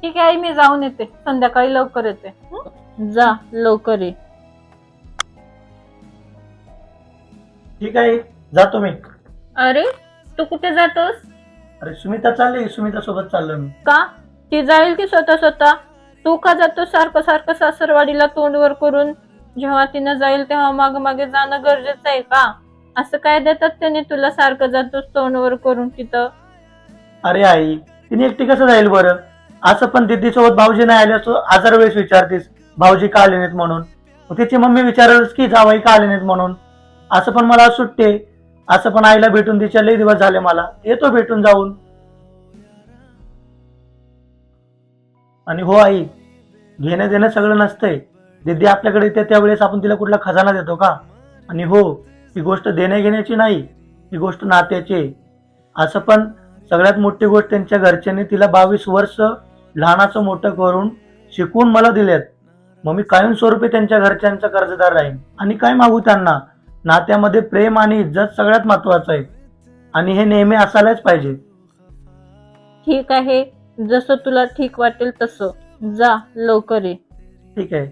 ठीक आहे आई, मी जाऊन येते, संध्याकाळी लवकर येते. जा लवकर ये. ठीक आहे, जातो मी. अरे तू कुठे जातोस? अरे सुमिता चालली, सुमिता सोबत चाललो मी. का? ती जाईल की स्वतः स्वतः? तू का जातो सारखं सारखं सासरवाडीला तोंडवर करून? जेव्हा तिनं जाईल तेव्हा माग मागे जाणं गरजेचं आहे का? असं काय देतात त्याने तुला सारखं जातोस तोंडवर करून तिथं? अरे आई, तिने एकटी कसं जाईल बरं? असं पण दीदी सोबत भाऊजी नाही आले असो, हजार वेळेस विचारतीस भाऊजी का आले नाहीत म्हणून. मग तिची मम्मी विचारलंच की जावाई का आले नाहीत म्हणून. असं पण मला सुट्टी आहे. असं पण आईला भेटून तिच्या लई दिवस झाले, मला येतो भेटून जाऊन. आणि हो आई, घेणं देणं सगळं नसतंय. दीदी आपल्याकडे येते त्यावेळेस आपण तिला कुठला खजाना देतो का? आणि हो, ही गोष्ट देण्या घेण्याची नाही, ही गोष्ट नात्याची आहे. असं पण सगळ्यात मोठी गोष्ट, त्यांच्या घरच्यांनी तिला 22 वर्ष लहानाचं मोठं करून शिकवून मला दिलेत. मग मी कायमस्वरूपी त्यांच्या घरच्यांचा कर्जदार राहीन. आणि काय मागू त्यांना? नात्यामध्ये प्रेम आणि इज्जत सगळ्यात महत्वाचं आहे, आणि हे नेहमी असायलाच पाहिजे. ठीक आहे, जसं तुला ठीक वाटेल तसं. जा लवकर ये. ठीक आहे.